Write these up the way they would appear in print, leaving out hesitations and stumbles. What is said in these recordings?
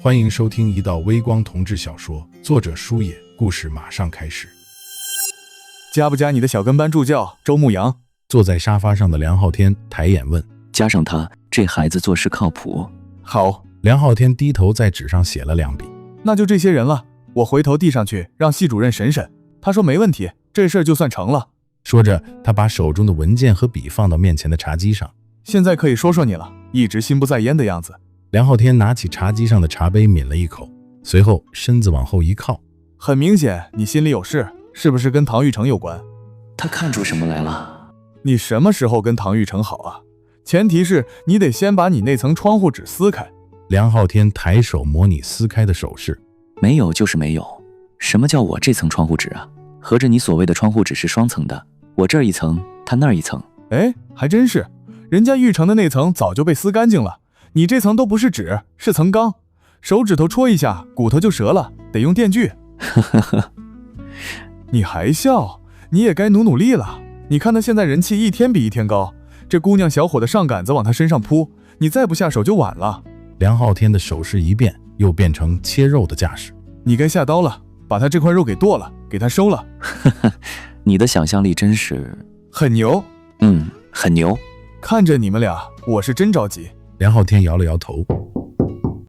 歡迎收聽一道微光同志小說，作者書野，故事馬上開始。加不加你的小跟班助教周牧陽？坐在沙發上的梁浩天抬眼問。加上他，這孩子做事靠譜。好。梁浩天低頭在紙上寫了2筆。那就這些人了，我回頭遞上去讓系主任審審，他說沒問題，這事兒就算成了。說着，他把手中的文件和筆放到面前的茶几上。現在可以说说你了，一直心不在焉的樣子。梁浩天拿起茶几上的茶杯抿了一口，隨後身子往後一靠。很明顯你心裡有事，是不是跟唐玉成有關？他看出什麼來了？你什麼時候跟唐玉成好啊？前提是你得先把你那層窗戶紙撕開。梁浩天抬手模擬撕開的手勢。沒有就是沒有，什麼叫我這層窗戶紙啊？合着你所謂的窗戶紙是雙層的，我這兒一層，他那兒一層。哎，還真是，人家玉成的那層早就被撕乾淨了，你這层都不是紙，是層鋼，手指頭戳一下骨頭就折了，得用電鋸。你還笑？你也該努力了。你看他現在人氣一天比一天高，這姑娘小伙的上桿子往他身上撲，你再不下手就晚了。梁浩天的手勢一变，又變成切肉的架勢。你該下刀了，把他這塊肉給剁了，給他收了。你的想象力真是很牛。很牛。看着你們倆，我是真着急。梁浩天摇了摇頭。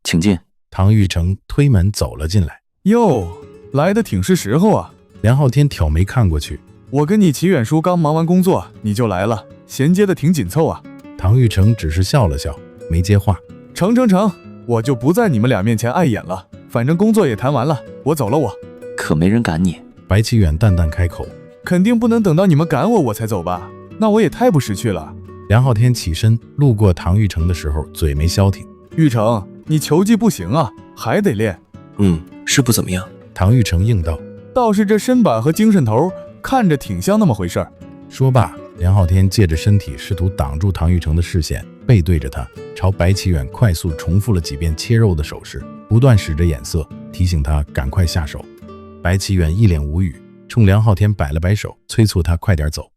請進。唐玉成推門走了进来。喲，來得挺是時候啊。梁浩天挑眉看過去。我跟你齐遠叔剛忙完工作，你就來了，銜接得挺緊湊啊。唐玉成只是笑了笑，沒接話。成，我就不在你們倆面前礙眼了，反正工作也談完了，我走了我。可沒人趕你。白啟遠淡淡開口。肯定不能等到你們趕我才走吧，那我也太不識趣了。梁浩天起身路過唐玉成的時候，嘴沒消停。玉成，你球技不行啊，還得練。是不怎麼樣。唐玉成應道。倒是這身板和精神頭看着挺像那麼回事儿。說罷，梁浩天借着身體試圖擋住唐玉成的視線，背對着他，朝白啟遠快速重複了幾遍切肉的手勢，不斷使着眼色提醒他趕快下手。白啟遠一臉無語，衝梁浩天擺了擺手，催促他快點走。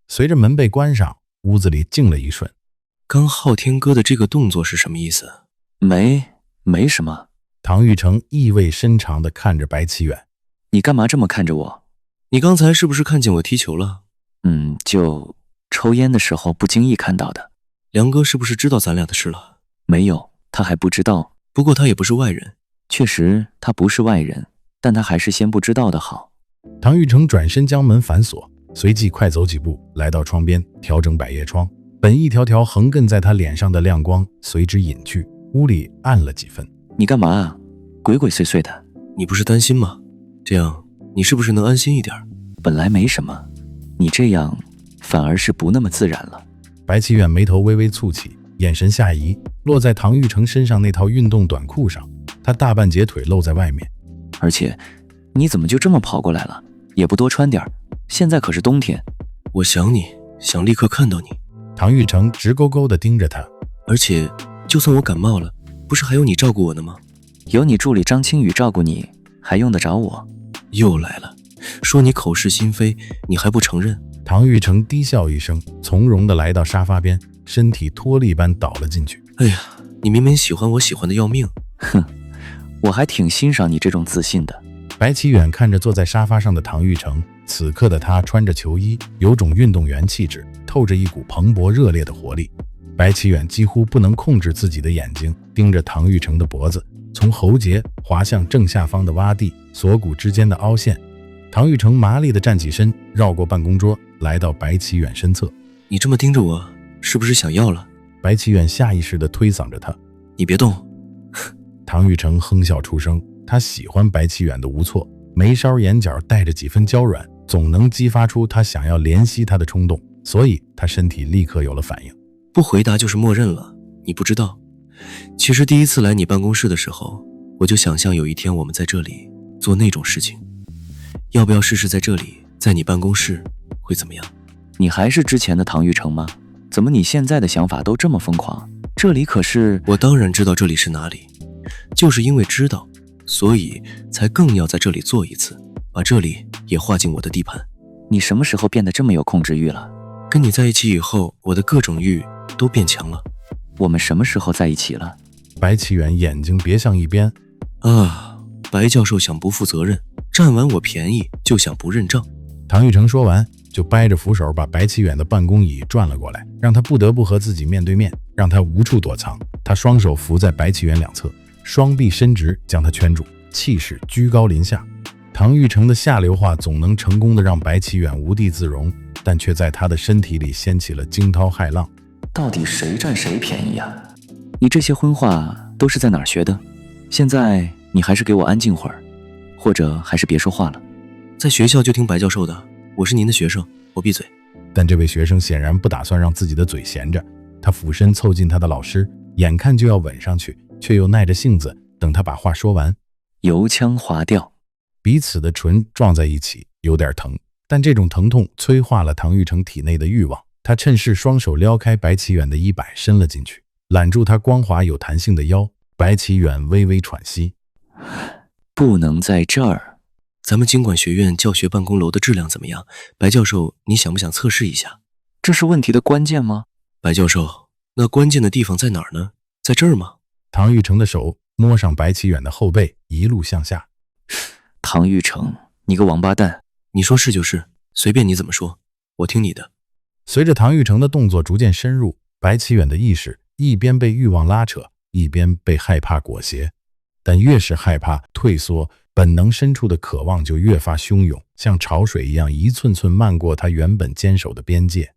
隨着門被關上，屋子裡靜了一瞬。剛浩天哥的這個動作是什麼意思？沒什麼。唐玉成意味深長地看着白啟遠。你幹嘛這麼看着我？你剛才是不是看見我踢球了？就抽煙的時候不經意看到的。梁哥是不是知道咱倆的事了？沒有，他還不知道。不過他也不是外人。確實他不是外人，但他還是先不知道的好。唐玉成轉身將門反鎖，隨即快走幾步來到窗邊，調整百葉窗，本一條條橫亘在他臉上的亮光隨之隱去，屋裡暗了幾分。你幹嘛啊？鬼鬼祟祟的。你不是擔心嗎？這樣你是不是能安心一點？本來沒什麼，你這樣反而是不那麼自然了。白啟遠眉頭微微蹙起，眼神下移，落在唐玉成身上那套運動短褲上，他大半截腿露在外面。而且你怎麼就這麼跑過來了？也不多穿點，現在可是冬天。我想你，想立刻看到你。唐玉成直勾勾地盯着他。而且就算我感冒了，不是還有你照顧我呢嗎？有你助理張青宇照顧你，還用得着我？又來了，說你口是心非，你還不承認？唐玉成低笑一聲，從容地來到沙發邊，身體脫力般倒了進去。哎呀，你明明喜歡我，喜歡的要命。我還挺欣賞你這種自信的。白啟遠看着坐在沙發上的唐玉成，此刻的他穿着球衣，有種運動員氣質，透着一股蓬勃熱烈的活力。白啟遠幾乎不能控制自己的眼睛，盯着唐玉成的脖子，從喉結滑向正下方的洼地，锁骨之間的凹陷。唐玉成麻利地站起身，繞過辦公桌，來到白啟遠身側。你這麼盯着我，是不是想要了？白啟遠下意識地推搡着他。你別動。唐玉成哼笑出聲，他喜歡白啟遠的無措，眉梢眼角帶着幾分嬌軟，總能激發出他想要憐惜他的衝動，所以他身體立刻有了反應。不回答就是默認了，你不知道。其實第一次來你辦公室的時候，我就想象有一天我們在這裡做那種事情。要不要試試在這裡，在你辦公室會怎麼樣？你還是之前的唐玉成嗎？怎麼你現在的想法都這麼瘋狂？這裡可是……我當然知道這裡是哪裡，就是因為知道，所以才更要在這裡做一次，把这裡也劃進我的地盤。你什麼時候變得這麼有控制欲了？跟你在一起以後，我的各種欲都變強了。我們什麼時候在一起了？白啟遠眼睛別向一邊，啊，白教授想不負責任，占完我便宜就想不認賬。唐玉成說完，就掰着扶手把白启遠的辦公椅轉了過來，讓他不得不和自己面對面，讓他無處躲藏。他雙手扶在白啟遠兩側，雙臂伸直將他圈住，氣勢居高臨下。唐玉成的下流話總能成功的讓白啟遠無地自容，但卻在他的身體裡掀起了驚濤駭浪。到底誰占誰便宜呀？你這些荤話都是在哪兒學的？現在你還是給我安靜會兒，或者還是別說話了。在学校就聽白教授的，我是您的學生，我閉嘴。但這位學生顯然不打算讓自己的嘴閒着，他俯身湊近他的老師，眼看就要吻上去，卻又耐着性子等他把話說完。油腔滑調，彼此的唇撞在一起，有點疼，但這種疼痛催化了唐玉成體內的慾望。他趁勢雙手撩開白啟遠的衣擺，伸了進去，攬住他光滑有彈性的腰。白啟遠微微喘息，不能在這兒。咱們经管學院教學辦公樓的質量怎麼樣？白教授，你想不想測試一下？這是問題的關鍵嗎？白教授，那關鍵的地方在哪兒呢？在這兒嗎？唐玉成的手摸上白啟遠的後背，一路向下。唐玉成，你個王八蛋！你說是就是，隨便你怎麼說，我聽你的。隨着唐玉成的動作逐漸深入，白啟遠的意識一邊被慾望拉扯，一邊被害怕裹挾。但越是害怕退縮，本能深處的渴望就越發洶湧，像潮水一樣一寸寸漫過他原本堅守的邊界。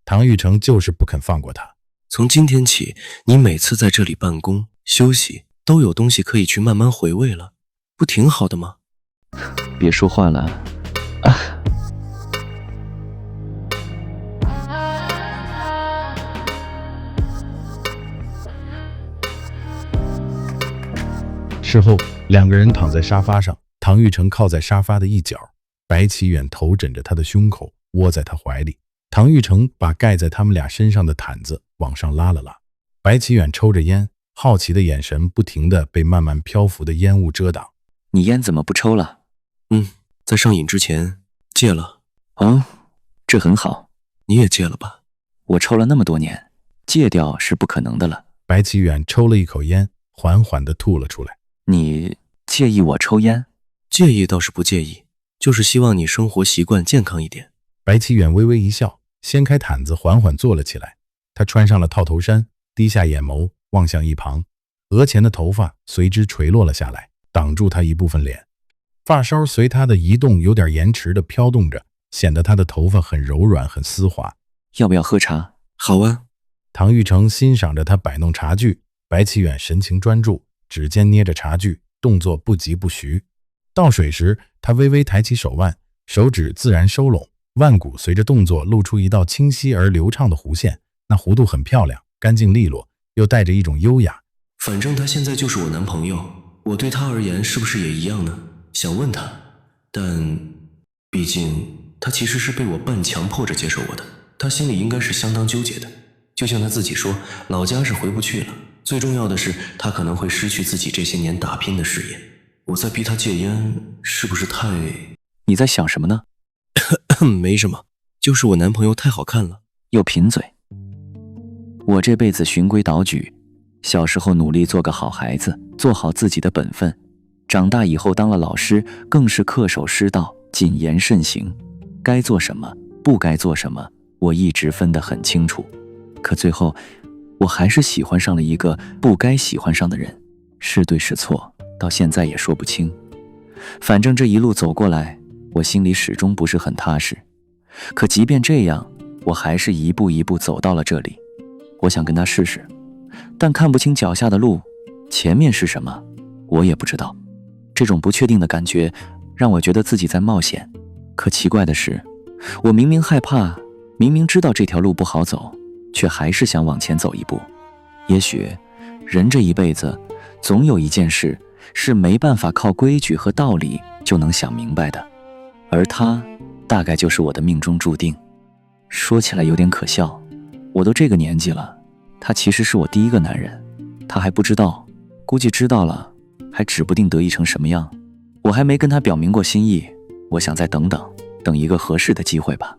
唐玉成就是不肯放過他。從今天起，你每次在這裡辦公休息，都有東西可以去慢慢回味了，不挺好的嗎？別說話了啊！事後，两個人躺在沙發上，唐玉成靠在沙發的一角，白啟遠頭枕着他的胸口，窩在他懷裡。唐玉成把蓋在他們倆身上的毯子往上拉了拉。白啟遠抽着煙，好奇的眼神不停地被慢慢漂浮的煙霧遮擋。你烟怎麼不抽了？在上癮之前戒了。哦，這很好。你也戒了吧？我抽了那麼多年，戒掉是不可能的了。白啟遠抽了一口煙，緩緩地吐了出來。你介意我抽煙？介意倒是不介意，就是希望你生活習慣健康一點。白啟遠微微一笑，掀開毯子緩緩坐了起來。他穿上了套頭衫，低下眼眸望向一旁，額前的頭髮隨之垂落了下來，擋住他一部分臉。髮梢隨他的移動有點延遲地飄動着，顯得他的頭髮很柔軟很絲滑。要不要喝茶？好啊。唐玉成欣賞着他擺弄茶具，白啟遠神情專注，指尖捏着茶具，動作不疾不徐。倒水時，他微微抬起手腕，手指自然收攏，腕骨隨着動作露出一道清晰而流暢的弧線，那弧度很漂亮，乾淨利落，又帶着一種優雅。反正他現在就是我男朋友，我對他而言是不是也一樣呢？想問他，但畢竟他其實是被我半強迫着接受我的，他心裡應該是相當糾結的。就像他自己說，老家是回不去了，最重要的是他可能會失去自己這些年打拼的事業。我在逼他戒煙，是不是太……你在想什麼呢？沒什麼，就是我男朋友太好看了。又贫嘴。我這輩子循規蹈矩，小時候努力做個好孩子，做好自己的本分，長大以後當了老師，更是恪守師道，謹言慎行，該做什麼，不該做什麼，我一直分得很清楚。可最後，我還是喜歡上了一個不該喜歡上的人，是對是錯，到現在也說不清。反正這一路走過來，我心裡始終不是很踏實。可即便這樣，我還是一步一步走到了這裡。我想跟他試試，但看不清腳下的路，前面是什麼，我也不知道。這種不確定的感覺讓我覺得自己在冒險。可奇怪的是，我明明害怕，明明知道這條路不好走，卻還是想往前走一步。也許人這一輩子總有一件事是沒辦法靠規矩和道理就能想明白的，而他大概就是我的命中注定。說起來有點可笑，我都這個年紀了，他其實是我第一個男人，他還不知道，估計知道了還指不定得意成什麼樣。我還沒跟他表明過心意，我想再等等，等一個合適的機會吧。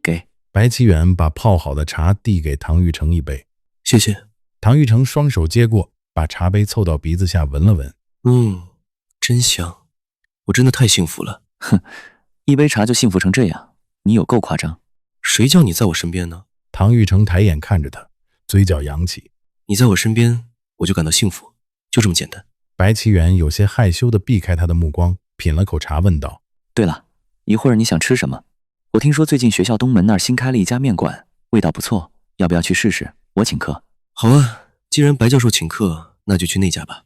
給。白啟遠把泡好的茶遞給唐玉成一杯。謝謝。唐玉成雙手接過，把茶杯湊到鼻子下聞了聞，真香，我真的太幸福了。哼，一杯茶就幸福成这样，你有够誇張。誰叫你在我身邊呢？唐玉成抬眼看着他，嘴角揚起。你在我身邊，我就感到幸福，就這麼簡單。白奇緣有些害羞地避開他的目光，品了口茶問道：對了，一會兒你想吃什麼？我聽說最近學校東門那兒新開了一家麵館，味道不錯，要不要去試試？我請客。好啊，既然白教授請客，那就去那家吧。